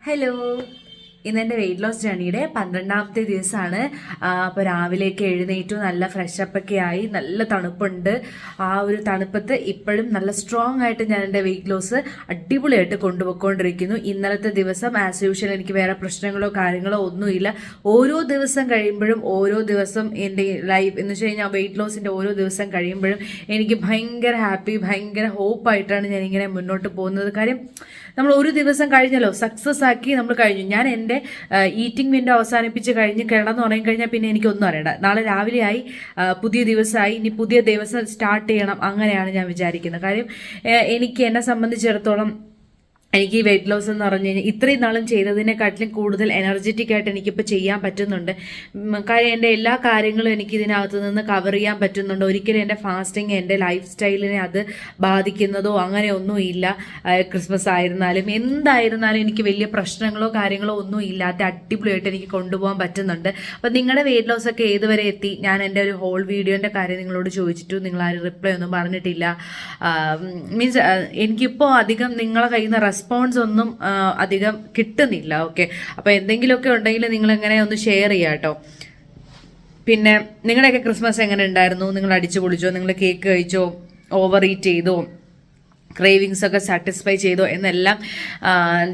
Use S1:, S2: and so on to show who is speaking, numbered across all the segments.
S1: Hello. ഇന്നെൻ്റെ weight loss ജേണിയുടെ 12ാമത്തെ ദിവസമാണ്. അപ്പോൾ രാവിലെയൊക്കെ എഴുന്നേറ്റു, നല്ല ഫ്രഷപ്പൊക്കെ ആയി, നല്ല തണുപ്പുണ്ട്. ആ ഒരു തണുപ്പത്ത് ഇപ്പോഴും നല്ല സ്ട്രോങ് ആയിട്ട് ഞാൻ എൻ്റെ വെയിറ്റ് ലോസ് അടിപൊളിയായിട്ട് കൊണ്ടുപോയിക്കൊണ്ടിരിക്കുന്നു. ഇന്നലത്തെ ദിവസം ആസ് യൂഷ്വൽ എനിക്ക് വേറെ പ്രശ്നങ്ങളോ കാര്യങ്ങളോ ഒന്നുമില്ല. ഓരോ ദിവസം കഴിയുമ്പോഴും ഓരോ ദിവസം എൻ്റെ ലൈഫ് എന്ന് വെച്ച് കഴിഞ്ഞാൽ വെയിറ്റ് ലോസിൻ്റെ ഓരോ ദിവസം കഴിയുമ്പോഴും എനിക്ക് ഭയങ്കര ഹാപ്പി, ഭയങ്കര ഹോപ്പായിട്ടാണ് ഞാനിങ്ങനെ മുന്നോട്ട് പോകുന്നത്. കാര്യം നമ്മൾ ഒരു ദിവസം കഴിഞ്ഞല്ലോ, സക്സസ് ആക്കി നമ്മൾ കഴിഞ്ഞു. ഞാൻ എൻ്റെ ഈറ്റിംഗ് വിൻഡോ അവസാനിപ്പിച്ച് കഴിഞ്ഞ് കിടന്നുറങ്ങി കഴിഞ്ഞാൽ പിന്നെ എനിക്കൊന്നും അറിയണ്ട. നാളെ രാവിലെയായി, പുതിയ ദിവസമായി, ഇനി പുതിയ ദിവസം സ്റ്റാർട്ട് ചെയ്യണം, അങ്ങനെയാണ് ഞാൻ വിചാരിക്കുന്നത്. കാര്യം എനിക്ക് എന്നെ സംബന്ധിച്ചിടത്തോളം എനിക്ക് ഈ വെയിറ്റ് ലോസ് എന്ന് പറഞ്ഞു കഴിഞ്ഞാൽ ഇത്രയും നാളും ചെയ്തതിനെക്കാട്ടിലും കൂടുതൽ എനർജറ്റിക് ആയിട്ട് എനിക്കിപ്പോൾ ചെയ്യാൻ പറ്റുന്നുണ്ട്. കാര്യം എൻ്റെ എല്ലാ കാര്യങ്ങളും എനിക്ക് ഇതിനകത്ത് നിന്ന് കവർ ചെയ്യാൻ പറ്റുന്നുണ്ട്. ഒരിക്കലും എൻ്റെ ഫാസ്റ്റിംഗ് എൻ്റെ ലൈഫ് സ്റ്റൈലിനെ അത് ബാധിക്കുന്നതോ അങ്ങനെ ഒന്നുമില്ല. ക്രിസ്മസ് ആയിരുന്നാലും എന്തായിരുന്നാലും എനിക്ക് വലിയ പ്രശ്നങ്ങളോ കാര്യങ്ങളോ ഒന്നും ഇല്ലാത്ത അടിപൊളിയായിട്ട് എനിക്ക് കൊണ്ടുപോകാൻ പറ്റുന്നുണ്ട്. അപ്പോൾ നിങ്ങളുടെ വെയിറ്റ് ലോസ് ഒക്കെ ഏതുവരെ എത്തി? ഞാൻ എൻ്റെ ഒരു ഹോൾ വീഡിയോൻ്റെ കാര്യം നിങ്ങളോട് ചോദിച്ചിട്ടു, നിങ്ങൾ ആരും റിപ്ലൈ ഒന്നും പറഞ്ഞിട്ടില്ല. മീൻസ് എനിക്കിപ്പോൾ അധികം നിങ്ങളെ കയ്യിൽ നിന്ന് റെസ്പോൺസ് ഒന്നും അധികം കിട്ടുന്നില്ല. ഓക്കെ, അപ്പോൾ എന്തെങ്കിലുമൊക്കെ ഉണ്ടെങ്കിൽ നിങ്ങളെങ്ങനെ ഒന്ന് ഷെയർ ചെയ്യാം കേട്ടോ. പിന്നെ നിങ്ങളുടെയൊക്കെ ക്രിസ്മസ് എങ്ങനെ ഉണ്ടായിരുന്നു? നിങ്ങൾ അടിച്ചു പൊളിച്ചോ? നിങ്ങൾ കേക്ക് കഴിച്ചോ? ഓവർ ഈറ്റ് ചെയ്തോ? ക്രേവിങ്സ് ഒക്കെ സാറ്റിസ്ഫൈ ചെയ്തോ എന്നെല്ലാം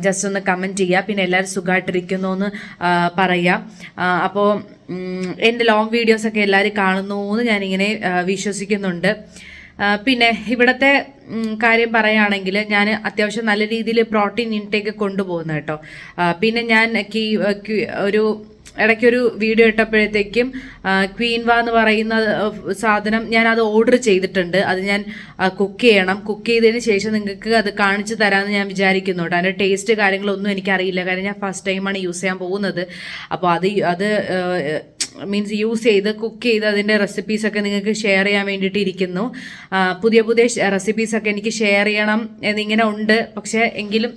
S1: ജസ്റ്റ് ഒന്ന് കമൻറ്റ് ചെയ്യുക. പിന്നെ എല്ലാവരും സുഖമായിട്ടിരിക്കുന്നു എന്ന് പറയാം. അപ്പോൾ എൻ്റെ ലോങ് വീഡിയോസൊക്കെ എല്ലാവരും കാണുന്നു എന്ന് ഞാനിങ്ങനെ വിശ്വസിക്കുന്നുണ്ട്. പിന്നെ ഇവിടുത്തെ കാര്യം പറയുകയാണെങ്കിൽ ഞാൻ അത്യാവശ്യം നല്ല രീതിയിൽ പ്രോട്ടീൻ ഇൻടേക്ക് കൊണ്ടുപോകുന്നു കേട്ടോ. പിന്നെ ഞാൻ ഒരു ഇടയ്ക്കൊരു വീഡിയോ ഇട്ടപ്പോഴത്തേക്കും ക്വീൻവ എന്ന് പറയുന്ന സാധനം ഞാൻ അത് ഓർഡർ ചെയ്തിട്ടുണ്ട്. അത് ഞാൻ കുക്ക് ചെയ്യണം. കുക്ക് ചെയ്തതിന് ശേഷം നിങ്ങൾക്ക് അത് കാണിച്ചു തരാമെന്ന് ഞാൻ വിചാരിക്കുന്നു കേട്ടോ. അതിൻ്റെ ടേസ്റ്റ് കാര്യങ്ങളൊന്നും എനിക്കറിയില്ല, കാര്യം ഞാൻ ഫസ്റ്റ് ടൈമാണ് യൂസ് ചെയ്യാൻ പോകുന്നത്. അപ്പോൾ അത് മീൻസ് യൂസ് ചെയ്ത് കുക്ക് ചെയ്ത് അതിൻ്റെ റെസിപ്പീസൊക്കെ നിങ്ങൾക്ക് ഷെയർ ചെയ്യാൻ വേണ്ടിയിട്ട് ഇരിക്കുന്നു. പുതിയ പുതിയ റെസിപ്പീസൊക്കെ എനിക്ക് ഷെയർ ചെയ്യണം എന്നിങ്ങനെ ഉണ്ട്. പക്ഷേ എങ്കിലും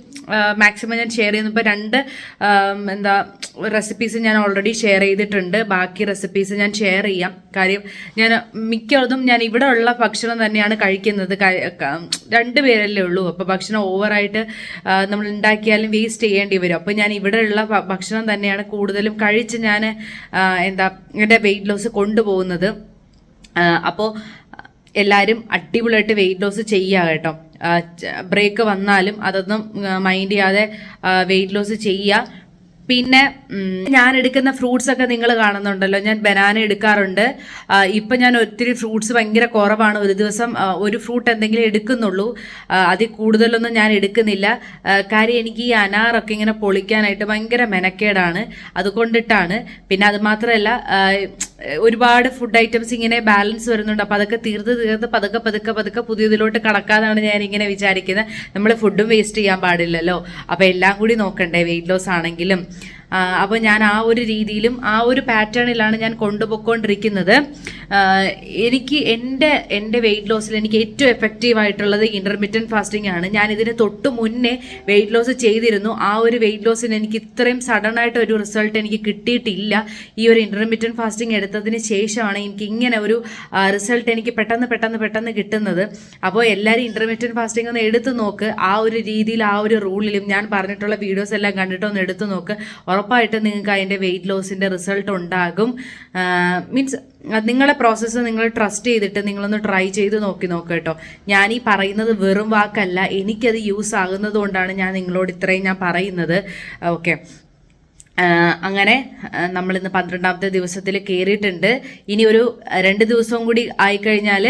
S1: മാക്സിമം ഞാൻ ഷെയർ ചെയ്യുന്നു. ഇപ്പോൾ 2 റെസിപ്പീസ് ഞാൻ ഓൾറെഡി ഷെയർ ചെയ്തിട്ടുണ്ട്. ബാക്കി റെസിപ്പീസ് ഞാൻ ഷെയർ ചെയ്യാം. കാര്യം ഞാൻ മിക്കതും ഞാൻ ഇവിടെ ഉള്ള ഭക്ഷണം തന്നെയാണ് കഴിക്കുന്നത്. 2 പേരല്ലേ ഉള്ളൂ. അപ്പോൾ ഭക്ഷണം ഓവറായിട്ട് നമ്മൾ ഉണ്ടാക്കിയാലും വേസ്റ്റ് ചെയ്യേണ്ടി വരും. അപ്പോൾ ഞാൻ ഇവിടെ ഉള്ള ഭക്ഷണം തന്നെയാണ് കൂടുതലും കഴിച്ച് ഞാൻ എൻ്റെ വെയിറ്റ് ലോസ് കൊണ്ടുപോകുന്നത്. അപ്പോൾ എല്ലാവരും അടിപൊളിയായിട്ട് വെയിറ്റ് ലോസ് ചെയ്യുക കേട്ടോ. ബ്രേക്ക് വന്നാലും അതൊന്നും മൈൻഡ് ചെയ്യാതെ വെയിറ്റ് ലോസ് ചെയ്യുക. പിന്നെ ഞാൻ എടുക്കുന്ന ഫ്രൂട്ട്സ് ഒക്കെ നിങ്ങൾ കാണുന്നുണ്ടല്ലോ. ഞാൻ ബനാന എടുക്കാറുണ്ട്. ഇപ്പം ഞാൻ ഒത്തിരി ഫ്രൂട്ട്സ് ഭയങ്കര കുറവാണ്. ഒരു ദിവസം ഒരു ഫ്രൂട്ട് എന്തെങ്കിലും എടുക്കുന്നുള്ളൂ. അതിൽ കൂടുതലൊന്നും ഞാൻ എടുക്കുന്നില്ല. കാര്യം എനിക്ക് ഈ അനാറൊക്കെ ഇങ്ങനെ പൊളിക്കാനായിട്ട് ഭയങ്കര മെനക്കേടാണ്. അതുകൊണ്ടിട്ടാണ്. പിന്നെ അത് മാത്രമല്ല, ഒരുപാട് ഫുഡ് ഐറ്റംസ് ഇങ്ങനെ ബാലൻസ് വരുന്നുണ്ട്. അപ്പോൾ അതൊക്കെ തീർത്ത് പതുക്കെ പുതിയതിലോട്ട് കടക്കാതാണ് ഞാനിങ്ങനെ വിചാരിക്കുന്നത്. നമ്മൾ ഫുഡും വേസ്റ്റ് ചെയ്യാൻ പാടില്ലല്ലോ. അപ്പോൾ എല്ലാം കൂടി നോക്കണ്ടേ വെയിറ്റ് ലോസ് ആണെങ്കിലും. അപ്പോൾ ഞാൻ ആ ഒരു രീതിയിലും ആ ഒരു പാറ്റേണിലാണ് ഞാൻ കൊണ്ടുപോയിക്കൊണ്ടിരിക്കുന്നത്. എനിക്ക് എൻ്റെ വെയിറ്റ് ലോസിൽ എനിക്ക് ഏറ്റവും എഫക്റ്റീവ് ആയിട്ടുള്ളത് ഇൻ്റർമിറ്റൻറ്റ് ഫാസ്റ്റിംഗ് ആണ്. ഞാൻ ഇതിന് തൊട്ട് മുന്നേ വെയിറ്റ് ലോസ് ചെയ്തിരുന്നു. ആ ഒരു വെയിറ്റ് ലോസിന് എനിക്ക് ഇത്രയും സഡൻ ആയിട്ട് ഒരു റിസൾട്ട് എനിക്ക് കിട്ടിയിട്ടില്ല. ഈ ഒരു ഇൻ്റർമിറ്റൻറ്റ് ഫാസ്റ്റിംഗ് എടുത്തതിന് ശേഷമാണ് എനിക്ക് ഇങ്ങനെ ഒരു റിസൾട്ട് എനിക്ക് പെട്ടെന്ന് കിട്ടുന്നത്. അപ്പോൾ എല്ലാവരും ഇൻ്റർമിറ്റൻറ്റ് ഫാസ്റ്റിംഗ് ഒന്ന് എടുത്ത് നോക്ക്. ആ ഒരു രീതിയിൽ ആ ഒരു റൂളിലും ഞാൻ പറഞ്ഞിട്ടുള്ള വീഡിയോസ് എല്ലാം കണ്ടിട്ട് ഒന്ന് എടുത്ത് നോക്ക്. ഉറപ്പായിട്ട് നിങ്ങൾക്ക് അതിൻ്റെ വെയിറ്റ് ലോസിൻ്റെ റിസൾട്ട് ഉണ്ടാകും. മീൻസ് നിങ്ങളുടെ പ്രോസസ്സ് നിങ്ങൾ ട്രസ്റ്റ് ചെയ്തിട്ട് നിങ്ങളൊന്ന് ട്രൈ ചെയ്ത് നോക്ക് കേട്ടോ. ഞാൻ ഈ പറയുന്നത് വെറും വാക്കല്ല, എനിക്കത് യൂസ് ആകുന്നത് കൊണ്ടാണ് ഞാൻ നിങ്ങളോട് ഇത്രയും ഞാൻ പറയുന്നത്. ഓക്കെ, അങ്ങനെ നമ്മളിന്ന് 12ാമത്തെ ദിവസത്തിൽ കയറിയിട്ടുണ്ട്. ഇനി ഒരു 2 ദിവസവും കൂടി ആയിക്കഴിഞ്ഞാൽ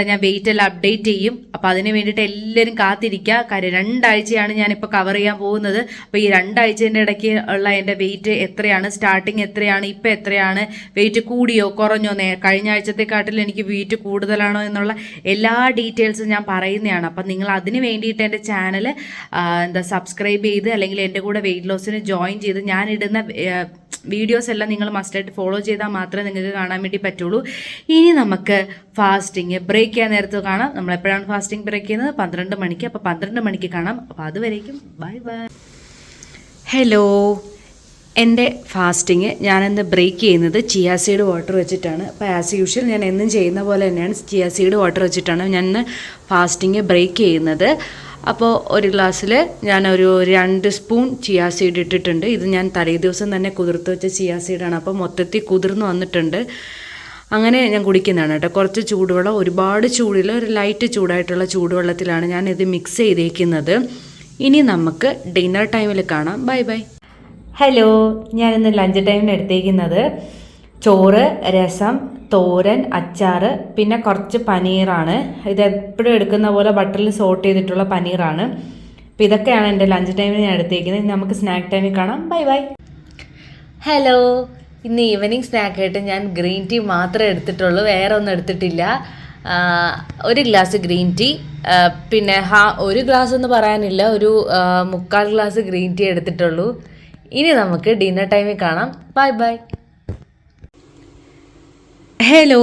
S1: ഞാൻ വെയിറ്റ് എല്ലാം അപ്ഡേറ്റ് ചെയ്യും. അപ്പോൾ അതിന് വേണ്ടിയിട്ട് എല്ലാവരും കാത്തിരിക്കുക. കാര്യം 2 ആഴ്ചയാണ് ഞാനിപ്പോൾ കവർ ചെയ്യാൻ പോകുന്നത്. അപ്പോൾ ഈ 2 ആഴ്ചേൻ്റെ ഇടയ്ക്ക് ഉള്ള എൻ്റെ വെയിറ്റ് എത്രയാണ്, സ്റ്റാർട്ടിങ് എത്രയാണ്, ഇപ്പോൾ എത്രയാണ്, വെയിറ്റ് കൂടിയോ കുറഞ്ഞോ, കഴിഞ്ഞ ആഴ്ചത്തെക്കാട്ടിൽ എനിക്ക് വെയിറ്റ് കൂടുതലാണോ എന്നുള്ള എല്ലാ ഡീറ്റെയിൽസും ഞാൻ പറയുന്നതാണ്. അപ്പം നിങ്ങൾ അതിന് വേണ്ടിയിട്ട് എൻ്റെ ചാനൽ സബ്സ്ക്രൈബ് ചെയ്ത് അല്ലെങ്കിൽ എൻ്റെ കൂടെ വെയിറ്റ് ലോസിന് ജോയിൻ ചെയ്ത് ഞാനിടുന്ന വീഡിയോസ് എല്ലാം നിങ്ങൾ മസ്റ്റായിട്ട് ഫോളോ ചെയ്താൽ മാത്രമേ നിങ്ങൾക്ക് കാണാൻ വേണ്ടി പറ്റുള്ളൂ. ഇനി നമുക്ക് ഫാസ്റ്റിംഗ് ബ്രേക്ക് ചെയ്യാൻ നേരത്ത് കാണാം. നമ്മളെപ്പോഴാണ് ഫാസ്റ്റിംഗ് ബ്രേക്ക് ചെയ്യുന്നത്? 12 മണിക്ക്. അപ്പോൾ 12 മണിക്ക് കാണാം. അപ്പോൾ അതുവരേക്കും ബൈ. ഹലോ, എൻ്റെ ഫാസ്റ്റിംഗ് ഞാനെന്ന് ബ്രേക്ക് ചെയ്യുന്നത് ചിയ സീഡ് വാട്ടർ വെച്ചിട്ടാണ്. അപ്പോൾ ആസ് യൂഷ്വൽ ഞാൻ എന്നും ചെയ്യുന്ന പോലെ തന്നെയാണ് ചിയ സീഡ് വാട്ടർ വെച്ചിട്ടാണ് ഞാൻ ഫാസ്റ്റിംഗ് ബ്രേക്ക് ചെയ്യുന്നത്. അപ്പോൾ ഒരു ഗ്ലാസ്സിൽ ഞാനൊരു 2 സ്പൂൺ ചിയാ സീഡ് ഇട്ടിട്ടുണ്ട്. ഇത് ഞാൻ തലേ ദിവസം തന്നെ കുതിർത്ത് വെച്ച ചിയാ സീഡാണ്. അപ്പോൾ മൊത്തത്തിൽ കുതിർന്ന് വന്നിട്ടുണ്ട്. അങ്ങനെ ഞാൻ കുടിക്കുന്നതാണ് കേട്ടോ. കുറച്ച് ചൂടുവെള്ളം, ഒരുപാട് ചൂടില്ല, ഒരു ലൈറ്റ് ചൂടായിട്ടുള്ള ചൂടുവെള്ളത്തിലാണ് ഞാൻ ഇത് മിക്സ് ചെയ്തേക്കുന്നത്. ഇനി നമുക്ക് ഡിന്നർ ടൈമിൽ കാണാം. Bye bye. ഹലോ, ഞാനിന്ന് ലഞ്ച് ടൈമിന് എടുത്തേക്കുന്നത് ചോറ്, രസം, തോരൻ, അച്ചാറ്, പിന്നെ കുറച്ച് പനീറാണ്. ഇത് എപ്പോഴും എടുക്കുന്ന പോലെ ബട്ടറിൽ സോട്ട് ചെയ്തിട്ടുള്ള പനീറാണ്. അപ്പോൾ ഇതൊക്കെയാണ് എൻ്റെ ലഞ്ച് ടൈമിന് ഞാൻ എടുത്തേക്കുന്നത്. ഇനി നമുക്ക് സ്നാക്ക് ടൈമിൽ കാണാം. Bye bye. ഹലോ, ഇന്ന് ഈവനിങ് സ്നാക്കായിട്ട് ഞാൻ ഗ്രീൻ ടീ മാത്രമേ എടുത്തിട്ടുള്ളൂ, വേറെ ഒന്നും എടുത്തിട്ടില്ല. ഒരു ഗ്ലാസ് ഗ്രീൻ ടീ, പിന്നെ ഒരു ഗ്ലാസ് എന്ന് പറയാനില്ല, ഒരു 3/4 ഗ്ലാസ് ഗ്രീൻ ടീ എടുത്തിട്ടുള്ളൂ. ഇനി നമുക്ക് ഡിന്നർ ടൈമിൽ കാണാം. Bye bye. ഹലോ,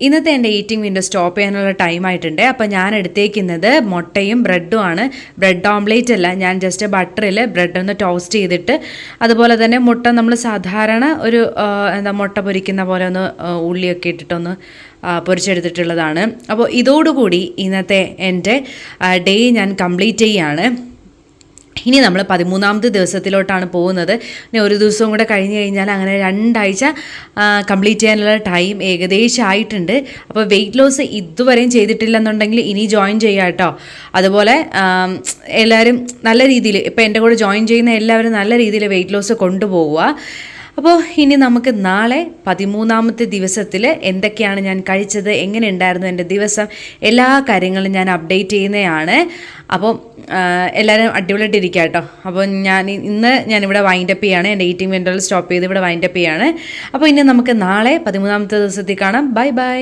S1: ഇന്നത്തെ എൻ്റെ ഈറ്റിംഗ് വിൻഡോ സ്റ്റോപ്പ് ചെയ്യാനുള്ള ടൈം ആയിട്ടുണ്ട്. അപ്പോൾ ഞാൻ എടുത്തേക്കുന്നത് മുട്ടയും ബ്രെഡും ആണ്. ബ്രെഡ് ഓംലേറ്റ് അല്ല, ഞാൻ ജസ്റ്റ് ബട്ടറിൽ ബ്രെഡ് ഒന്ന് ടോസ്റ്റ് ചെയ്തിട്ട്, അതുപോലെ തന്നെ മുട്ട നമ്മൾ സാധാരണ ഒരു മുട്ട പൊരിക്കുന്ന പോലെ ഒന്ന് ഉള്ളിയൊക്കെ ഇട്ടിട്ടൊന്ന് പൊരിച്ചെടുത്തിട്ടുള്ളതാണ്. അപ്പോൾ ഇതോടുകൂടി ഇന്നത്തെ എൻ്റെ ഡേ ഞാൻ കംപ്ലീറ്റ് ചെയ്യുകയാണ്. ഇനി നമ്മൾ 13ാമത്തെ ദിവസത്തിലോട്ടാണ് പോകുന്നത്. ഇനി ഒരു ദിവസവും കൂടെ കഴിഞ്ഞ് കഴിഞ്ഞാൽ അങ്ങനെ 2 ആഴ്ച കംപ്ലീറ്റ് ചെയ്യാനുള്ള ടൈം ഏകദേശം ആയിട്ടുണ്ട്. അപ്പോൾ വെയിറ്റ് ലോസ് ഇതുവരെയും ചെയ്തിട്ടില്ലെന്നുണ്ടെങ്കിൽ ഇനി ജോയിൻ ചെയ്യാം കേട്ടോ. അതുപോലെ എല്ലാവരും നല്ല രീതിയിൽ, ഇപ്പോൾ എൻ്റെ കൂടെ ജോയിൻ ചെയ്യുന്ന എല്ലാവരും നല്ല രീതിയിൽ വെയിറ്റ് ലോസ് കൊണ്ടുപോവുക. അപ്പോൾ ഇനി നമുക്ക് നാളെ 13ാമത്തെ ദിവസത്തിൽ എന്തൊക്കെയാണ് ഞാൻ കഴിച്ചത്, എങ്ങനെ ഉണ്ടായിരുന്നു എൻ്റെ ദിവസം, എല്ലാ കാര്യങ്ങളും ഞാൻ അപ്ഡേറ്റ് ചെയ്യുന്നതാണ്. അപ്പോൾ എല്ലാവരും അടിപൊളിയായിട്ട് ഇരിക്കുക കേട്ടോ. അപ്പോൾ ഞാനിവിടെ വൈൻഡപ്പ് ചെയ്യുകയാണ്. എൻ്റെ ഈറ്റിംഗ് വിൻഡോയിൽ സ്റ്റോപ്പ് ചെയ്ത് ഇവിടെ വൈൻഡപ്പ് ചെയ്യുകയാണ്. അപ്പോൾ ഇനി നമുക്ക് നാളെ 13ാമത്തെ ദിവസത്തിൽ കാണാം. Bye bye.